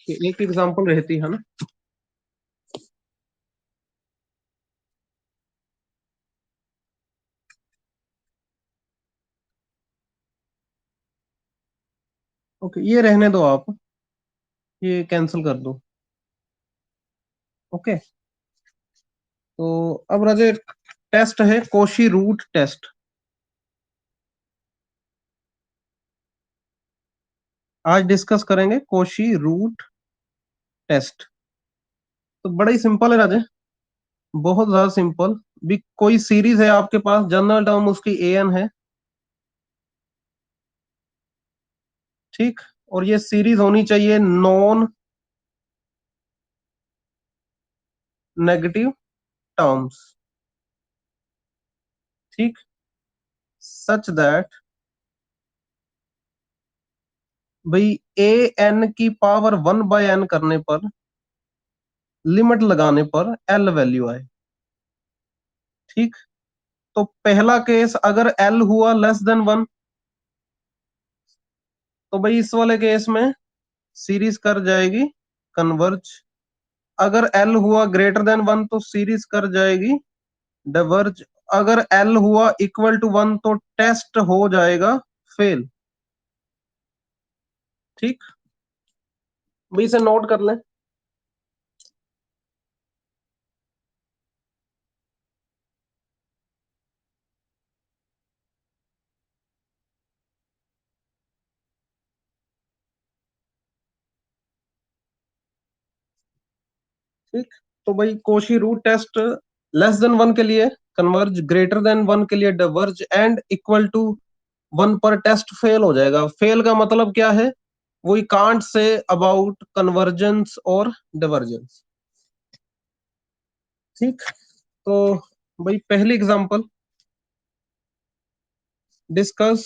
एक एग्जांपल रहती है ना। ओके, ये रहने दो आप, ये कैंसिल कर दो। ओके, तो अब राजे टेस्ट है कोशी रूट टेस्ट। आज डिस्कस करेंगे कोशी रूट टेस्ट। तो बड़ा ही सिंपल है राजे, बहुत ज्यादा सिंपल। भी कोई सीरीज है आपके पास, जनरल टर्म उसकी ए एन है, ठीक। और ये सीरीज होनी चाहिए नॉन नेगेटिव टर्म्स, ठीक। सच दैट भाई ए एन की पावर 1/n करने पर, लिमिट लगाने पर एल वैल्यू आए, ठीक। तो पहला केस अगर एल हुआ लेस देन 1, तो भाई इस वाले केस में सीरीज कर जाएगी कन्वर्ज। अगर एल हुआ ग्रेटर देन 1 तो सीरीज कर जाएगी डाइवर्ज। अगर एल हुआ इक्वल टू 1 तो टेस्ट हो जाएगा फेल, ठीक। भाई इसे नोट कर लें। ठीक, तो भाई Cauchy root test less than 1 के लिए कन्वर्ज, ग्रेटर देन 1 के लिए डाइवर्ज, एंड इक्वल टू 1 पर टेस्ट फेल हो जाएगा। फेल का मतलब क्या है, we can't say about convergence और डाइवर्जेंस, ठीक। तो भाई पहली एग्जांपल, डिस्कस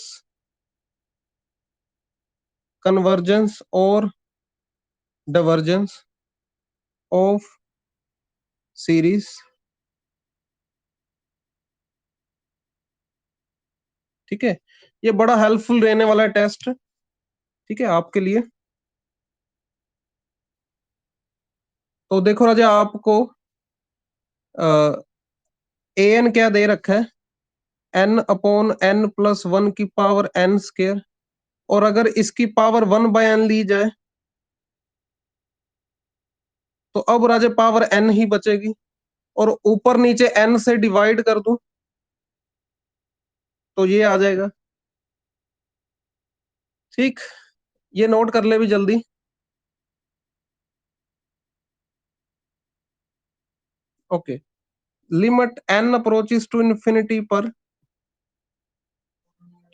कन्वर्जेंस और डाइवर्जेंस ऑफ सीरीज, ठीक है। ये बड़ा हेल्पफुल रहने वाला टेस्ट, ठीक है, आपके लिए। तो देखो राजा, आपको ए एन क्या दे रखा है, एन अपॉन एन प्लस 1 की पावर एन स्केयर। और अगर इसकी पावर 1/n ली जाए तो अब राजा पावर एन ही बचेगी, और ऊपर नीचे एन से डिवाइड कर दूं तो ये आ जाएगा, ठीक। ये नोट कर ले भी जल्दी। Okay, limit n approaches to infinity पर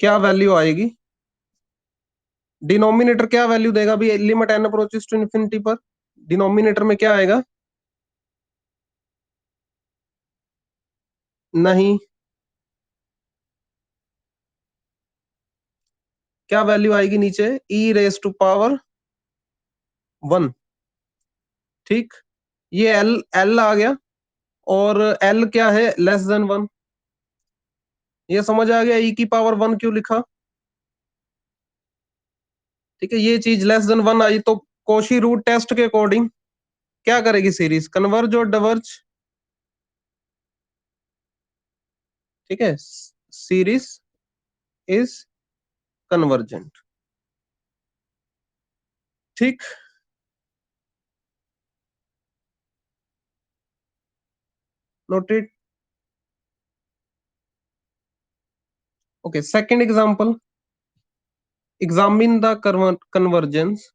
क्या वैल्यू आएगी, डिनोमिनेटर क्या वैल्यू देगा भी, limit n approaches to infinity पर डिनोमिनेटर में क्या आएगा, नहीं, क्या वैल्यू आएगी नीचे, ई रेस टू पावर 1, ठीक। ये एल एल आ गया, और एल क्या है, लेस देन 1। ये समझ आ गया ई की पावर 1 क्यों लिखा, ठीक है। ये चीज लेस देन 1 आई तो कोशी रूट टेस्ट के अकॉर्डिंग क्या करेगी सीरीज, कन्वर्ज और डाइवर्ज, ठीक है। सीरीज इज कन्वर्जेंट, ठीक। Noted. Okay, second example, examine the convergence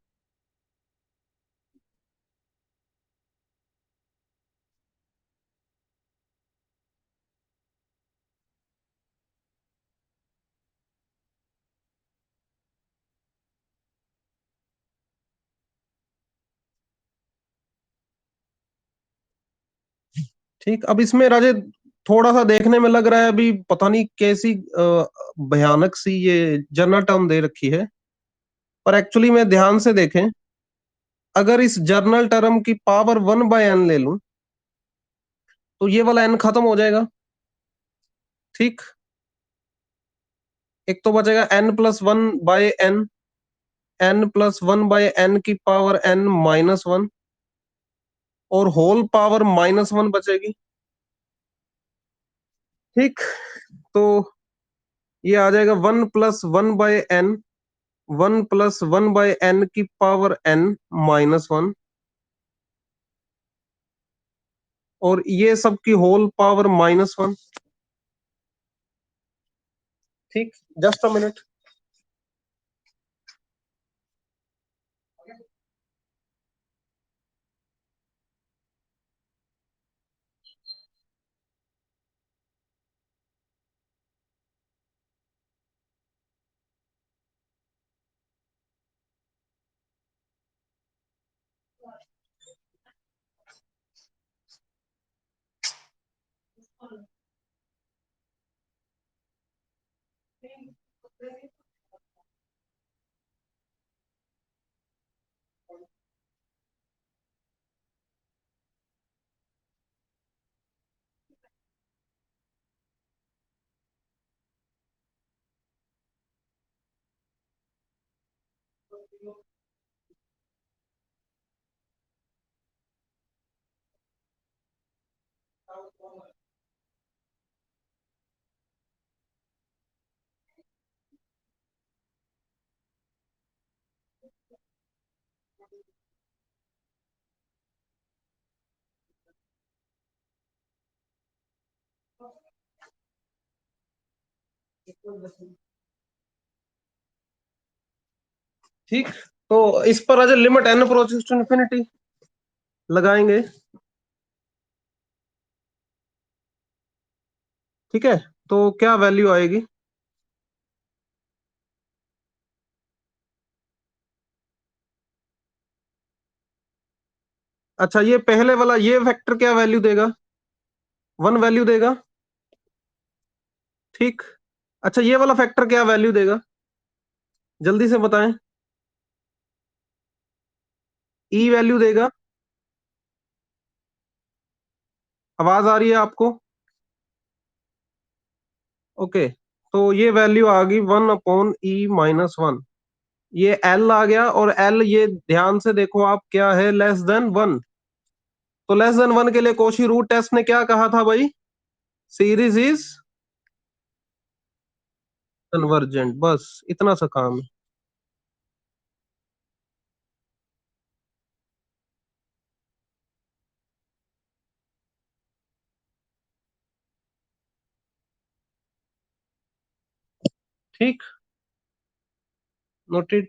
ठीक। अब इसमें राजे थोड़ा सा देखने में लग रहा है अभी पता नहीं कैसी भयानक सी ये जनरल टर्म दे रखी है, पर एक्चुअली में ध्यान से देखें, अगर इस जर्नल टर्म की पावर 1/n ले लूं तो ये वाला n खत्म हो जाएगा, ठीक। एक तो बचेगा n+1/n, n plus one by n की पावर n माइनस वन और होल पावर माइनस वन बचेगी। ठीक, तो ये आ जाएगा one plus one by n, one plus one by n की पावर n माइनस वन और ये सब की होल पावर माइनस वन। ठीक, जस्ट अ मिनट। ठीक, तो इस पर आज limit n approaches to infinity लगाएंगे। ठीक है, तो क्या वैल्यू आएगी? अच्छा, ये पहले वाला ये वेक्टर क्या वैल्यू देगा? वन वैल्यू देगा। ठीक, अच्छा ये वाला फैक्टर क्या वैल्यू देगा? जल्दी से बताएं। ई वैल्यू देगा। आवाज आ रही है आपको? ओके, तो ये वैल्यू आ गई one upon E minus one. ये एल आ गया और एल ये ध्यान से देखो आप क्या है, लेस देन वन। तो लेस देन वन के लिए कोशी रूट टेस्ट ने क्या कहा था भाई? Series is convergent. बस इतना सा काम है। ठीक, नोटेड।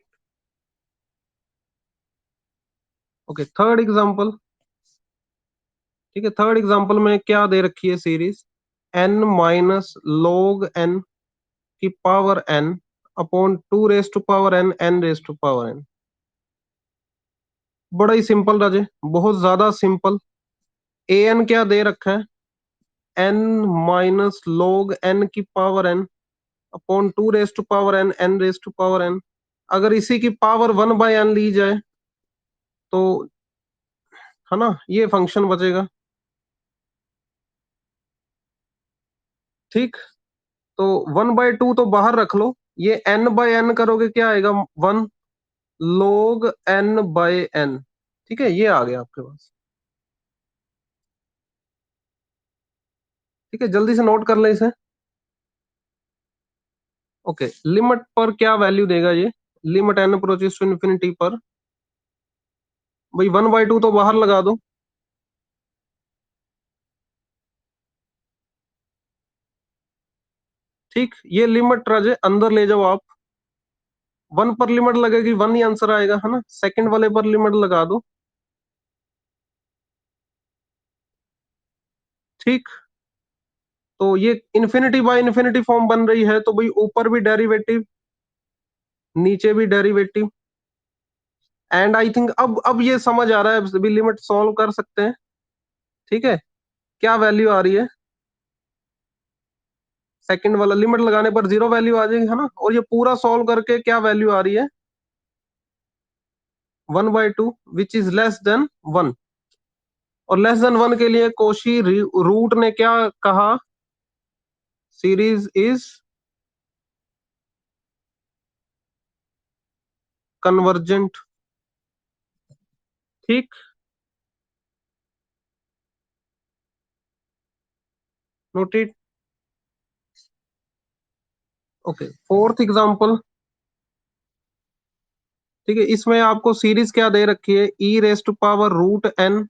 Okay, third example. ठीक है, थर्ड एग्जांपल में क्या दे रखी है series? n minus log n की power n upon two raise to power n, n raise to power n। बड़ा ही सिंपल राजे, बहुत ज्यादा सिंपल। ए एन क्या दे रखा है? n माइनस log n की power n upon two raise to power n, n raise to power n। अगर इसी की पावर वन बाय n ली जाए तो, है ना, ये फंक्शन बचेगा। ठीक, तो वन बाय टू तो बाहर रख लो, ये n बाय n करोगे क्या आएगा? One log n by n। ठीक है, ये आ गया आपके पास। ठीक है, जल्दी से नोट कर ले इसे। ओके, लिमिट पर क्या वैल्यू देगा ये? Limit n approaches to infinity पर भाई वन बाय टू तो बाहर लगा दो। ठीक, ये लिमिट राजे अंदर ले जाओ आप। वन पर लिमिट लगेगी, वन ही आंसर आएगा, है ना। सेकंड वाले पर लिमिट लगा दो। ठीक, तो ये इन्फिनिटी बाय इन्फिनिटी फॉर्म बन रही है, तो भाई ऊपर भी डेरिवेटिव, नीचे भी डेरिवेटिव। एंड आई थिंक अब ये समझ आ रहा है, अभी लिमिट सॉल्व कर सकते हैं। ठीक है, क्या वैल्यू आ रही है? सेकंड वाला लिमिट लगाने पर जीरो वैल्यू आ जाएगी, है ना। और ये पूरा सॉल्व करके क्या वैल्यू आ रही है? One by two which is less than one. और लेस देन वन के लिए कोशी रूट ने क्या कहा? Series is convergent. ठीक, नोटेड। Okay, fourth example. ठीक है, इसमें आपको सीरीज क्या दे रखी है, e raise to power root n,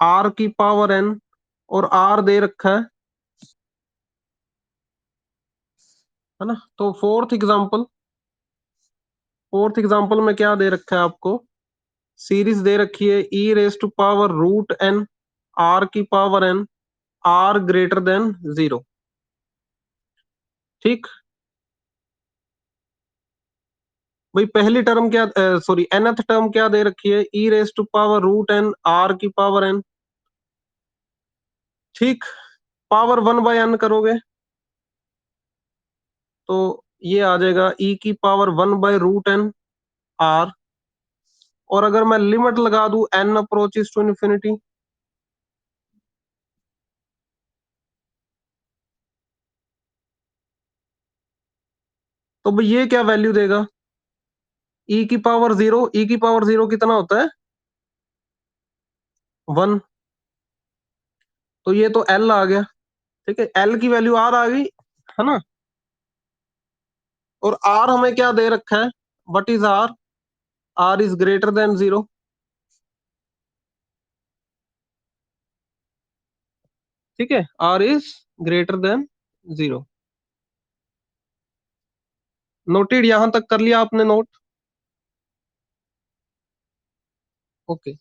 r की पावर एन, और आर दे रखा है ना। तो फोर्थ एग्जांपल में क्या दे रखा है आपको, सीरीज दे रखी है e raise to power root n, r की power n, r greater than 0। ठीक, भाई पहली टर्म क्या, सॉरी nth टर्म क्या दे रखी है, e raise to power root n, r की पावर एन। ठीक, पावर 1/n करोगे तो ये आ जाएगा ई की पावर 1/√n आर। और अगर मैं लिमिट लगा दूं n अप्रोचेस टू इन्फिनिटी, तो भाई ये क्या वैल्यू देगा, e की पावर 0 कितना होता है, 1। तो ये तो l आ गया। ठीक है, l की वैल्यू r आ गई, है ना। और r हमें क्या दे रखा है, what is r, r is greater than 0। ठीक है, r is greater than 0। Noted, यहां तक कर लिया आपने नोट। ओके।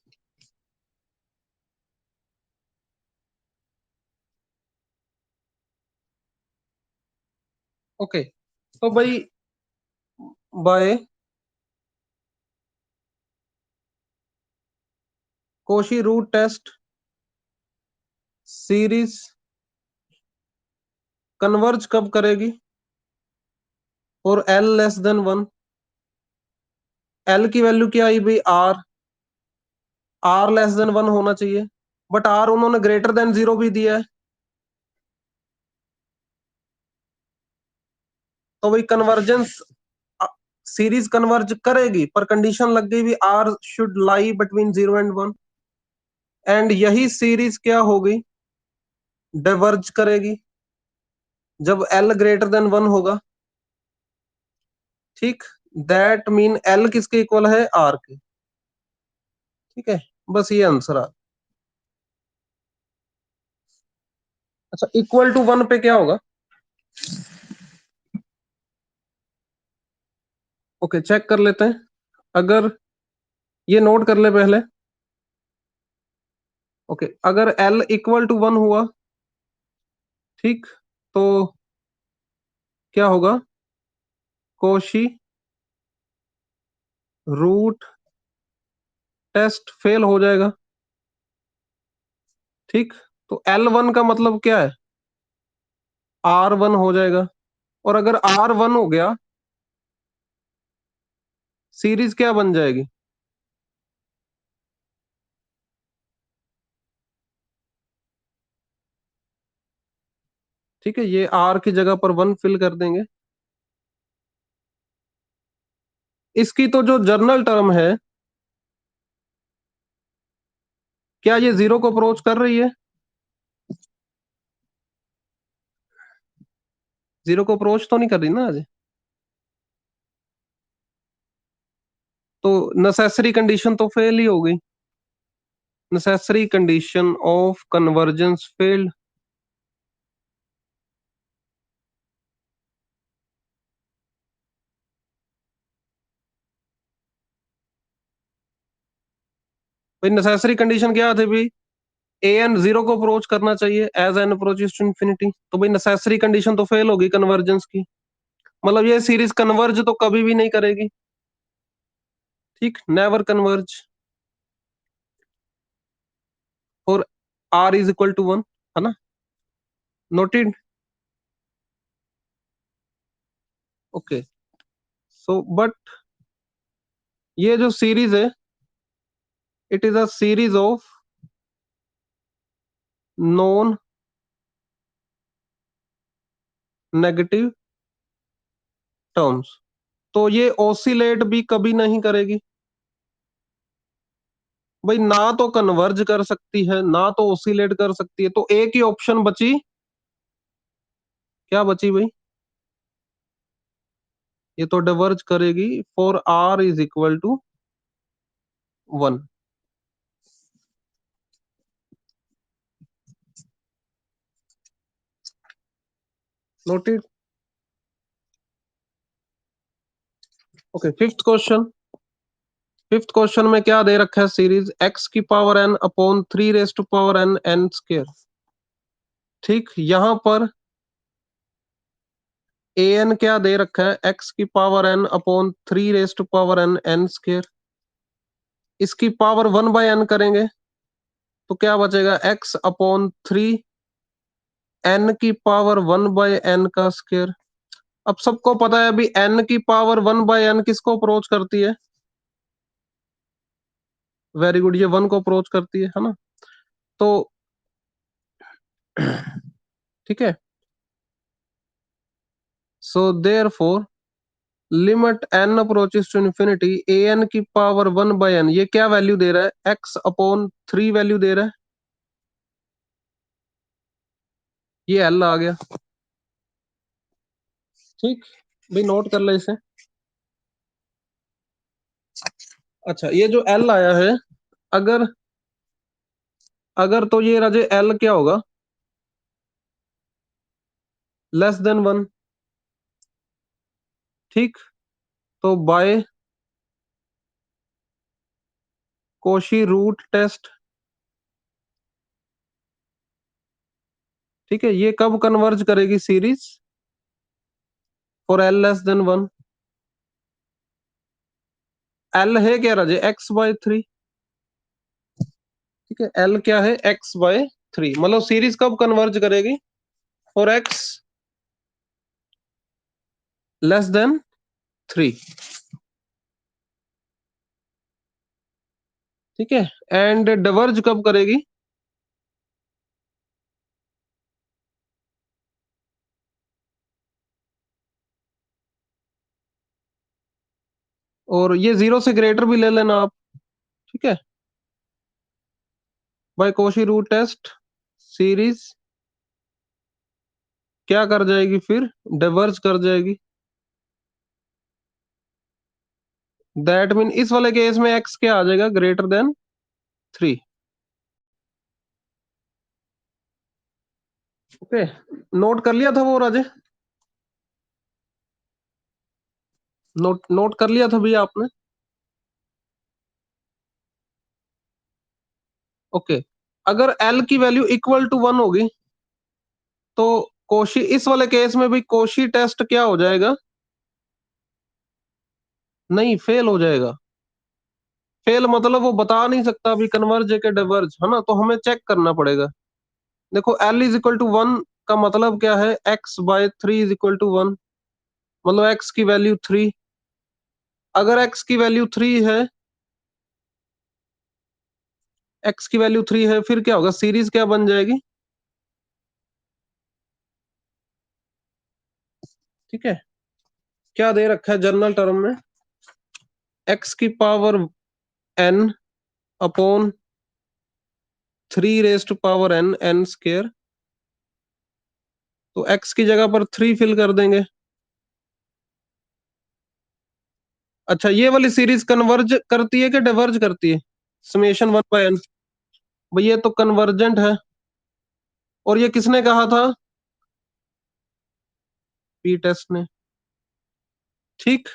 ओके, तो भाई by Cauchy root test series converge कब करेगी, और एल लेस देन 1। एल की वैल्यू क्या आई भाई, आर, आर लेस देन 1 होना चाहिए, बट आर उन्होंने ग्रेटर देन 0 भी दिया है। तो भाई कन्वर्जेंस, सीरीज कन्वर्ज करेगी, पर कंडीशन लग गई भी R should lie between 0 and 1। And यही सीरीज क्या होगी, डाइवर्ज करेगी जब एल ग्रेटर देन 1 होगा। ठीक, दैट मीन एल किसके इक्वल है, आर के। ठीक है, बस ये आंसर आ। अच्छा, इक्वल टू 1 पे क्या होगा, ओके चेक कर लेते हैं। अगर ये नोट कर ले पहले। ओके, अगर एल इक्वल टू 1 हुआ, ठीक, तो क्या होगा, कोशी रूट टेस्ट फेल हो जाएगा। ठीक, तो L1 का मतलब क्या है, R1 हो जाएगा। और अगर R1 हो गया, सीरीज क्या बन जाएगी, ठीक है, ये R की जगह पर 1 फिल कर देंगे। इसकी तो जो जर्नल टर्म है, क्या ये 0 को अप्रोच कर रही है, 0 को अप्रोच तो नहीं कर रही ना आज। तो नेसेसरी कंडीशन तो फेल ही हो गई, necessary condition of convergence failed. भाई नेसेसरी कंडीशन क्या थी भाई, ए एन 0 को अप्रोच करना चाहिए as n approaches to infinity. तो भाई नेसेसरी कंडीशन तो फेल होगी कन्वर्जेंस की, मतलब ये सीरीज कन्वर्ज तो कभी भी नहीं करेगी। ठीक, never converge for R is equal to 1, है ना। नोटेड। ओके, सो बट ये जो सीरीज है, it is a series of non negative terms. तो ये ऑसिलेट भी कभी नहीं करेगी। भाई ना तो कन्वर्ज कर सकती है, ना तो ऑसिलेट कर सकती है, तो एक ही ऑप्शन बची। क्या बची भाई? ये तो डिवर्ज करेगी for R is equal to 1। Noted. Okay, fifth question. Fifth question में क्या दे रखा है? सीरीज x की power n upon 3 raise to power n n square. ठीक, यहां पर an क्या दे रखा है? x की power n upon 3 raise to power n n square. इसकी पावर 1/n करेंगे तो क्या बचेगा? x अपॉन 3 n की पावर 1/n का स्क्वायर। अब सबको पता है अभी n की पावर 1/n किसको अप्रोच करती है? वेरी गुड, ये 1 को अप्रोच करती है ना? तो ठीक है, so therefore limit n approaches to infinity an की पावर 1/n, ये क्या वैल्यू दे रहा है? x अपॉन 3 वैल्यू दे रहा है। ये l आ गया। ठीक, भी नोट कर ले इसे। अच्छा, ये जो l आया है, अगर अगर तो ये राजे l क्या होगा? Less than 1। ठीक, तो बाय कोशी रूट टेस्ट, ठीक है, ये कब कन्वर्ज करेगी series? For l less than 1। l है क्या राजे? x/3। ठीक है, l क्या है? x/3, मतलब सीरीज कब कन्वर्ज करेगी? For x less than 3। ठीक है, एंड डिवर्ज कब करेगी? और ये 0 से ग्रेटर भी ले लेना आप। ठीक है, by Cauchy root test series क्या कर जाएगी फिर? डिवर्ज कर जाएगी। दैट मीन इस वाले केस में x क्या आ जाएगा? Greater than 3। ओके, नोट कर लिया था वो राजे? नोट नोट कर लिया था भैया आपने? ओके, अगर l की वैल्यू इक्वल टू 1 होगी तो कोशी, इस वाले केस में भी कोशी टेस्ट क्या हो जाएगा? नहीं, फेल हो जाएगा। फेल मतलब वो बता नहीं सकता अभी कन्वर्ज है कि डाइवर्ज, है ना? तो हमें चेक करना पड़ेगा। देखो, l इज इक्वल टू 1 का मतलब क्या है? x/3 इज इक्वल टू 1, मतलब x की वैल्यू 3। अगर x की वैल्यू 3 है, x की वैल्यू 3 है, फिर क्या होगा? सीरीज क्या बन जाएगी? ठीक है, क्या दे रखा है जनरल टर्म में? x की power n upon 3 raise to power n n square. तो x की जगह पर 3 फिल कर देंगे। अच्छा, ये वाली सीरीज कन्वर्ज करती है कि डाइवर्ज करती है? Summation 1/n। भाई ये तो कन्वर्जेंट है, और ये किसने कहा था? पी टेस्ट ने। ठीक,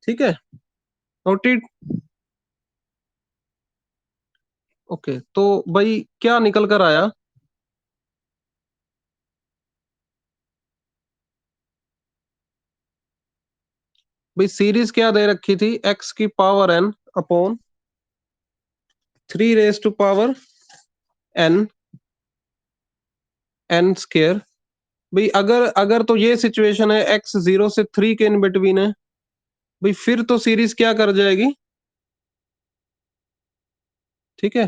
ठीक है, नोटेड। ओके, तो भाई क्या निकल कर आया? भाई सीरीज क्या दे रखी थी? x की power n upon 3 raise to power n n square. भाई अगर अगर तो ये सिचुएशन है x 0 से 3 के इन बिटवीन है, भाई फिर तो सीरीज क्या कर जाएगी? ठीक है,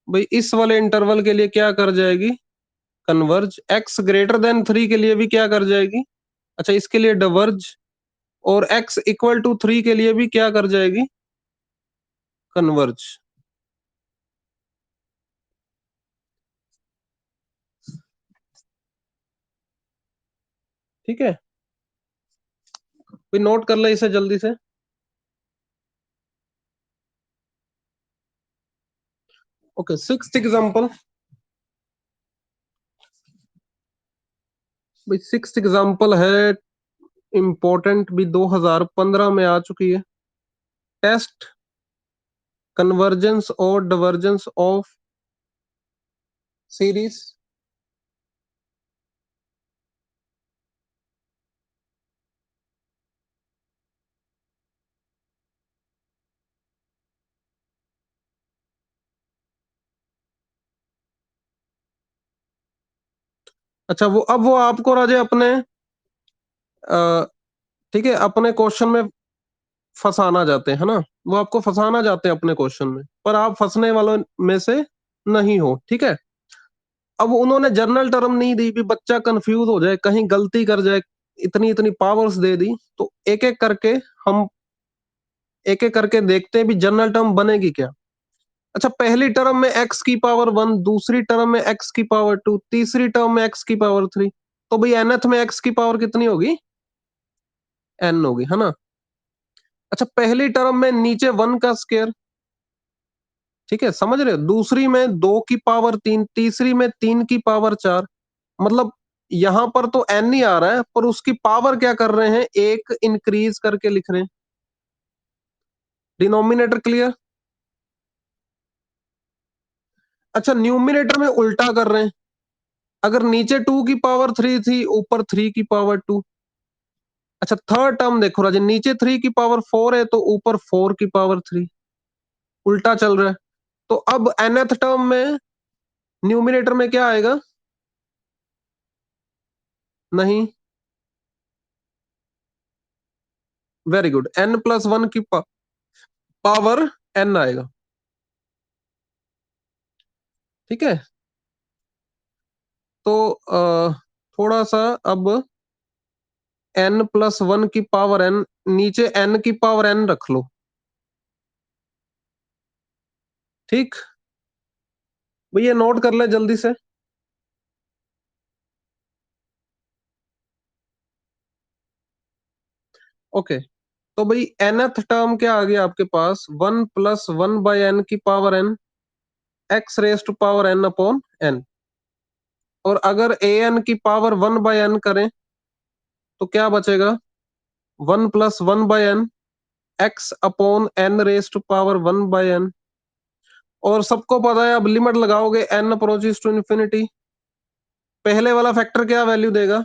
भाई इस वाले इंटरवल के लिए क्या कर जाएगी? कन्वर्ज। एक्स ग्रेटर देन 3 के लिए भी क्या कर जाएगी? अच्छा, इसके लिए डिवर्ज। और एक्स इक्वल टू 3 के लिए भी क्या कर जाएगी? कन्वर्ज। ठीक है, भाई नोट कर ले इसे जल्दी से। Okay, sixth example. भाई सिक्स्थ एग्जांपल है, इंपॉर्टेंट भी 2015 में आ चुकी है। टेस्ट कन्वर्जेंस और डिवर्जेंस ऑफ सीरीज। अच्छा, वो अब वो आपको राजे अपने अ, ठीक है, अपने क्वेश्चन में फंसाना जाते हैं, है ना? वो आपको फंसाना जाते हैं अपने क्वेश्चन में, पर आप फंसने वालों में से नहीं हो, ठीक है? अब उन्होंने जनरल टर्म नहीं दी भी बच्चा कंफ्यूज हो जाए, कहीं गलती कर जाए, इतनी इतनी पावर्स दे दी, तो एक एक करके हम एक एक करके देखते हैं भी जनरल टर्म बनेगी क्या। अच्छा, पहली टर्म में एक्स की पावर 1, दूसरी टर्म में एक्स की पावर 2, तीसरी टर्म में एक्स की पावर 3, तो भाई nth में एक्स की पावर कितनी होगी? n होगी, है ना? अच्छा, पहली टर्म में नीचे 1 का स्क्वायर, ठीक है, समझ रहे हो? दूसरी में 2 की पावर 3, तीसरी में 3 की पावर 4। मतलब यहां पर तो n ही आ रहा है, पर उसकी पावर क्या कर रहे हैं? एक इंक्रीज करके लिख रहे हैं। Denominator clear? अच्छा, न्यूमिनेटर में उल्टा कर रहे हैं। अगर नीचे 2 की पावर 3 थी, ऊपर 3 की पावर 2। अच्छा, थर्ड टर्म देखो राजन, नीचे 3 की पावर 4 है, तो ऊपर 4 की पावर 3। उल्टा चल रहा है। तो अब nth टर्म में न्यूमिनेटर में क्या आएगा? नहीं, वेरी गुड, n प्लस 1 की पावर n आएगा। ठीक है, तो थोड़ा सा अब n प्लस 1 की पावर n, नीचे n की पावर n रख लो। ठीक, भैया नोट कर ले जल्दी से। ओके, तो भाई nth टर्म क्या आ गया आपके पास? 1 प्लस 1 बाई एन की power n, x raise to power n upon n। और अगर a n की पावर 1 बाई n करें तो क्या बचेगा? 1 plus 1 by n, x upon n raise to power 1 by n। और सबको पता है, अब लिमिट लगाओगे n अप्रोचेस टू इंफिनिटी, पहले वाला फैक्टर क्या वैल्यू देगा?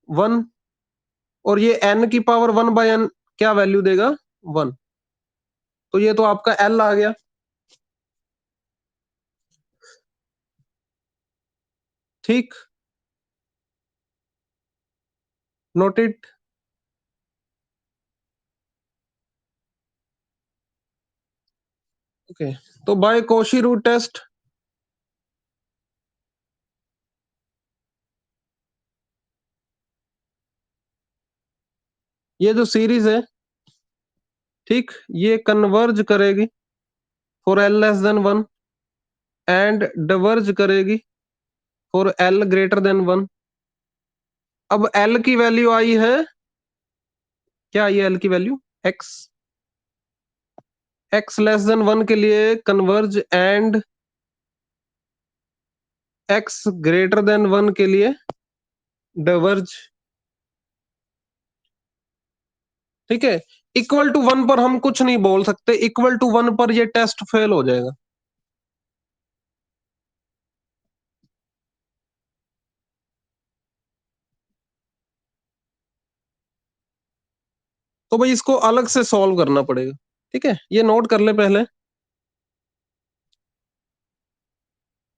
1। और ये n की पावर 1 बाई n क्या वैल्यू देगा? 1। तो ये तो आपका l आ गया। ठीक, नोटेड। ओके, तो बाय कोशी रूट टेस्ट, ये जो सीरीज है, ठीक, ये कन्वर्ज करेगी for L less than 1, and diverge करेगी फॉर एल ग्रेटर देन 1। अब एल की वैल्यू आई है, क्या आई है एल की value? X. X less than 1 के लिए converge, and x greater than 1 के लिए डिवर्ज। ठीक है, इक्वल टू 1 पर हम कुछ नहीं बोल सकते, इक्वल टू 1 पर ये टेस्ट फेल हो जाएगा। तो भाई इसको अलग से सॉल्व करना पड़ेगा। ठीक है, ये नोट कर ले पहले।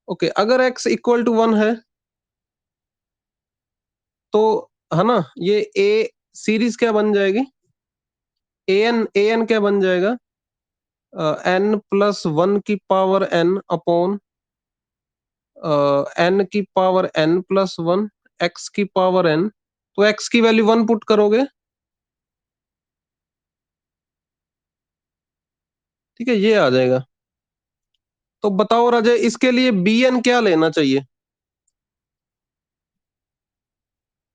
ओके, अगर x इक्वल टू 1 है तो, है ना, ये a सीरीज क्या बन जाएगी? an क्या बन जाएगा? n प्लस वन की पावर n अपॉन n की power n plus one, x की पावर n। तो x की वैल्यू वन पुट करोगे, ठीक है, ये आ जाएगा। तो बताओ राजे, इसके लिए bn क्या लेना चाहिए?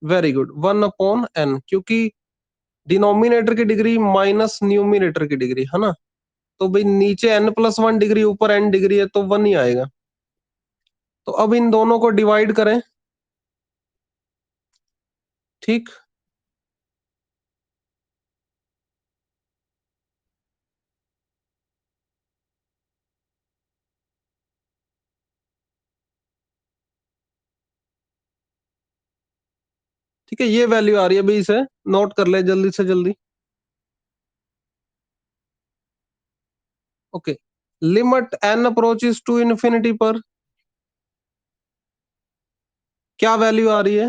Very good, one upon n, क्योंकि डिनोमिनेटर की डिग्री माइनस न्यूमिनेटर की डिग्री है ना। तो भाई नीचे n प्लस वन डिग्री, ऊपर n डिग्री है, तो वन ही आएगा। तो अब इन दोनों को डिवाइड करें, ठीक। ठीक है, ये वैल्यू आ रही है भाई, इसे नोट कर ले जल्दी से जल्दी। Okay, limit n approaches to infinity पर क्या वैल्यू आ रही है?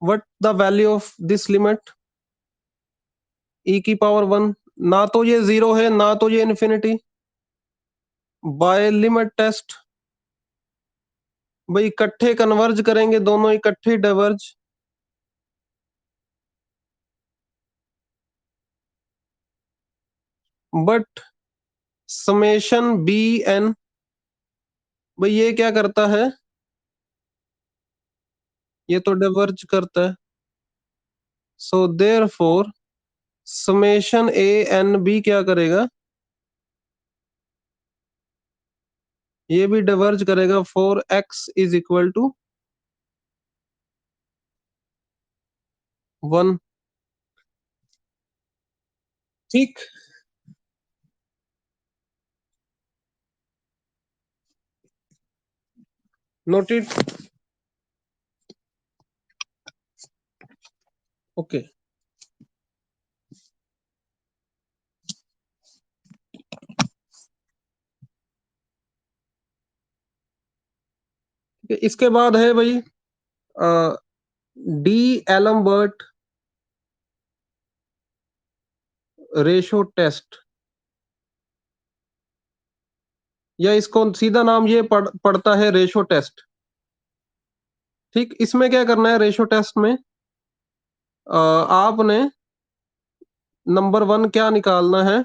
What the value of this limit? e की पावर वन। ना तो ये जीरो है, ना तो ये इन्फिनिटी। बाय लिमिट टेस्ट, भाई इकट्ठे कन्वर्ज करेंगे, दोनों इकट्ठे diverge. But summation B N, भाई ये क्या करता है? ये तो डाइवर्ज करता है। So therefore summation A N B क्या करेगा? ये भी डाइवर्ज करेगा for x is equal to one. ठीक, नोटेड। ओके, इसके बाद है भाई डी एलम्बर्ट रेशो टेस्ट, या इसको सीधा नाम ये पड़ता है रेशो टेस्ट। ठीक, इसमें क्या करना है रेशो टेस्ट में? आपने नंबर वन क्या निकालना है?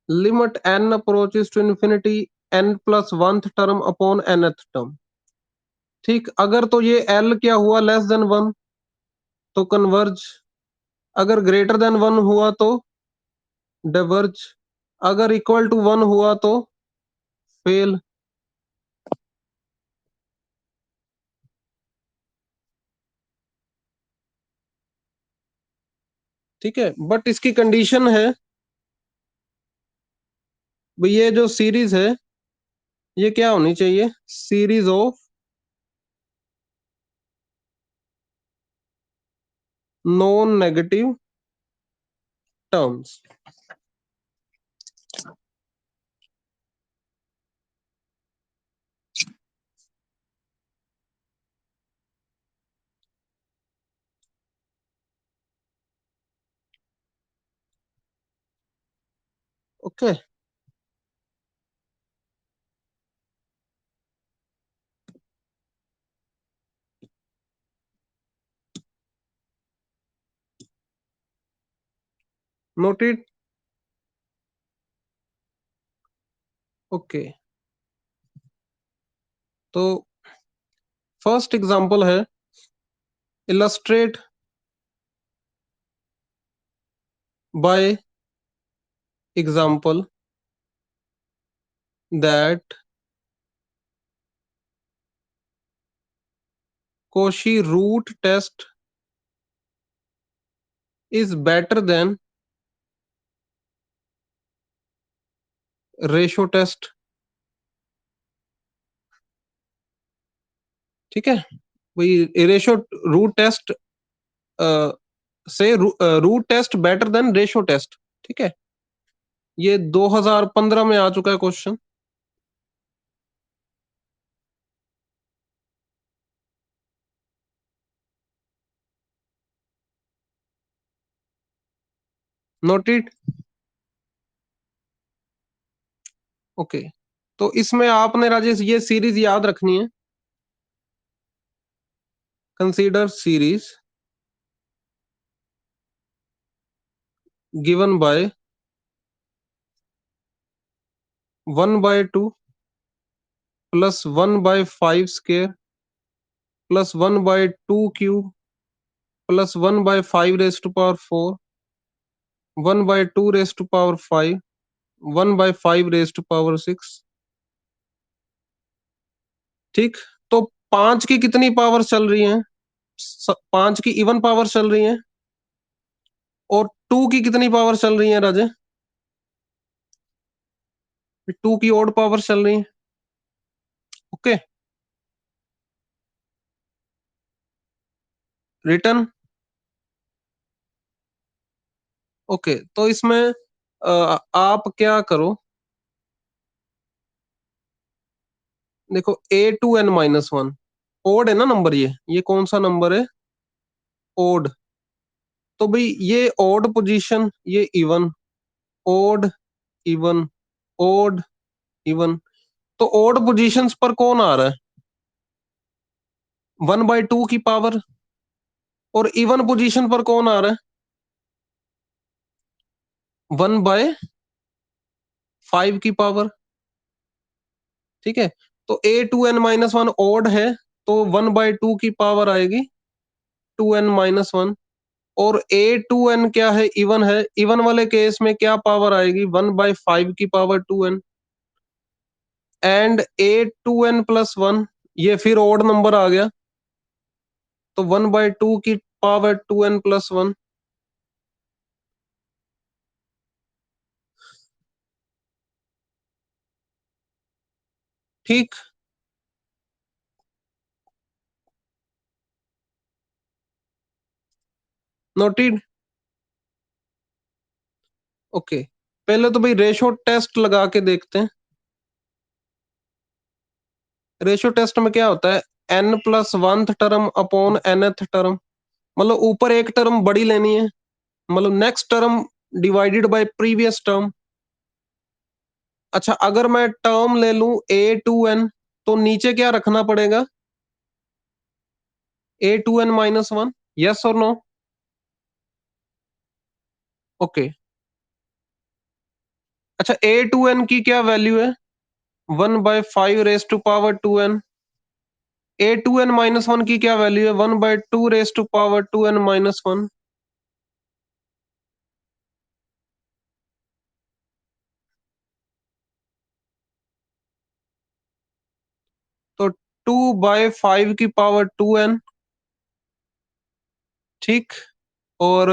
Limit n approaches to infinity n plus one term upon nth term. ठीक, अगर तो ये l क्या हुआ लेस देन वन तो कन्वर्ज, अगर ग्रेटर देन वन हुआ तो डाइवर्ज, अगर इक्वल टू वन हुआ तो फेल। ठीक है, बट इसकी कंडीशन है भाई, ये जो सीरीज है ये क्या होनी चाहिए? Series of non negative terms. Okay, noted. Okay, तो फर्स्ट एग्जांपल है, illustrate by example that Cauchy root test is better than ratio test. ठीक है, वही रेशो रूट टेस्ट से root test better than ratio test. ठीक है, ये 2015 में आ चुका है क्वेश्चन। नोटेड। ओके, तो इसमें आपने राजेश ये सीरीज याद रखनी है। Consider series given by 1/2 plus 1/5 plus 1/2 plus 1/5 1/2 1/5 ठीक। तो 5 की कितनी पावर चल रही है? 5 की इवन पावर चल रही है। और 2 की कितनी पावर चल रही है राजे? 2 की ओड पावर चल रही है। Okay, return. ओके, तो इसमें आप क्या करो, देखो A2n-1 ओड है ना नंबर, ये कौन सा नंबर है? ओड। तो भाई ये ओड पोजीशन, ये even, odd, even, odd, even. तो ओड पोजीशंस पर कौन आ रहा है? 1/2 की पावर। और इवन पोजीशन पर कौन आ रहा है? 1/5 की पावर। ठीक है, तो A2n-1 ओड है, तो 1/2 की पावर आएगी 2n-1। और A2n क्या है? इवन है। इवन वाले केस में क्या पावर आएगी? 1/5 की पावर 2n। एंड A2n+1 ये फिर ओड नंबर आ गया, तो 1/2 की पावर 2n+1। ठीक, नोटेड। ओके, पहले तो भाई रेशो टेस्ट लगा के देखते हैं। रेशो टेस्ट में क्या होता है? n+1th term upon nth term, मतलब ऊपर एक टर्म बड़ी लेनी है, मतलब next term divided by previous term. अच्छा, अगर मैं टर्म ले लूं A2n, तो नीचे क्या रखना पड़ेगा? A2n-1, यस और नो? ओके। अच्छा, A2n की क्या वैल्यू है? 1/5 A2n-1 की क्या वैल्यू है? 1/2 तो 2/5 की पावर 2n। ठीक। और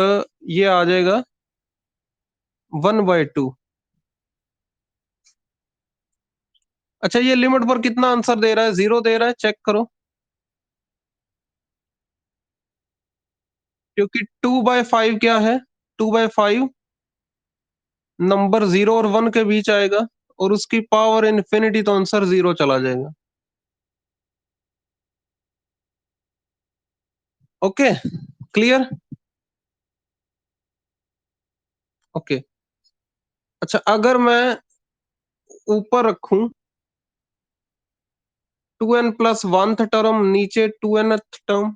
ये आ जाएगा 1/2। अच्छा, ये लिमिट पर कितना आंसर दे रहा है? 0 दे रहा है, चेक करो। क्योंकि 2/5 क्या है? 2/5 नंबर 0 और 1 के बीच आएगा, और उसकी पावर इन्फिनिटी, तो आंसर 0 चला जाएगा। Okay, clear. ओके। अच्छा, अगर मैं ऊपर रखूं 2n+1th टर्म, नीचे 2nth टर्म।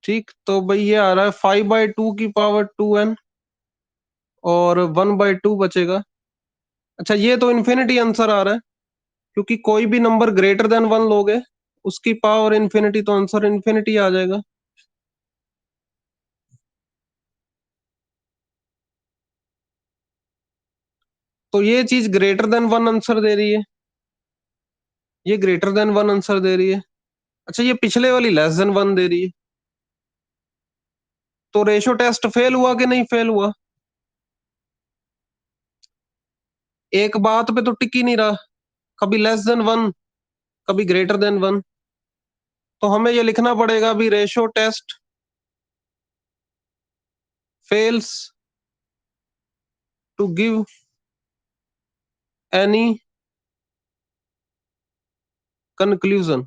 ठीक, तो भाई ये आ रहा है 5/2 की पावर 2n, और 1/2 बचेगा। अच्छा, ये तो इन्फिनिटी आंसर आ रहा है, क्योंकि कोई भी नंबर ग्रेटर देन 1 लोगे, उसकी पावर इन्फिनिटी, तो आंसर इन्फिनिटी आ जाएगा। तो ये चीज ग्रेटर देन 1 आंसर दे रही है, ये ग्रेटर देन 1 आंसर दे रही है। अच्छा, ये पिछले वाली लेस देन 1 दे रही है। तो रेशो टेस्ट फेल हुआ कि नहीं फेल हुआ? एक बात पे तो टिक ही नहीं रहा, कभी लेस देन 1, कभी ग्रेटर देन 1। तो हमें ये लिखना पड़ेगा अभी, ratio test fails to give any conclusion,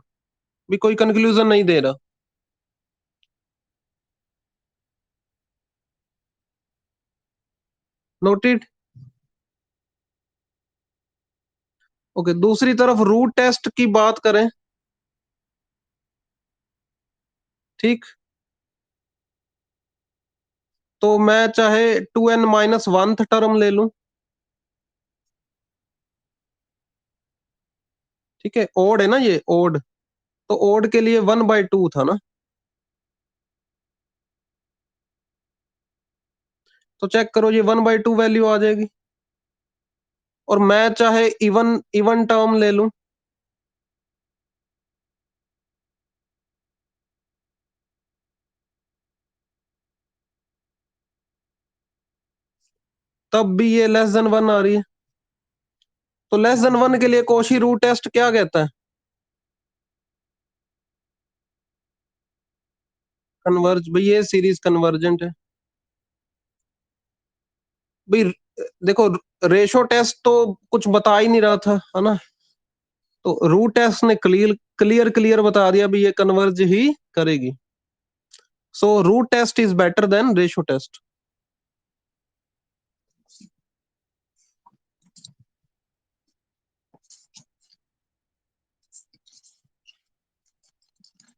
भी कोई कंक्लूजन नहीं दे रहा। नोटेड। ओके, दूसरी तरफ रूट टेस्ट की बात करें, ठीक, तो मैं चाहे 2n-1th टर्म ले लूं, ठीक है, ओड है ना ये, ओड, तो ओड के लिए 1/2 था ना, तो चेक करो ये 1/2 वैल्यू आ जाएगी। और मैं चाहे इवन इवन टर्म ले लूं, तब भी ये लेस देन 1 आ रही है। तो लेस देन 1 के लिए कॉशी रूट टेस्ट क्या कहता है? कन्वर्ज, भाई ये सीरीज कन्वर्जेंट है। भाई देखो, रेशो टेस्ट तो कुछ बता ही नहीं रहा था, है ना, तो रूट टेस्ट ने क्लियर क्लियर क्लियर बता दिया भी ये कन्वर्ज ही करेगी। So root test is better than ratio test.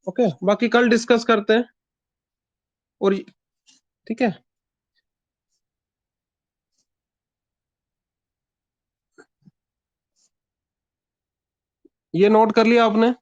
Okay, बाकी कल डिस्कस करते हैं। और ठीक है, ये नोट कर लिया आपने?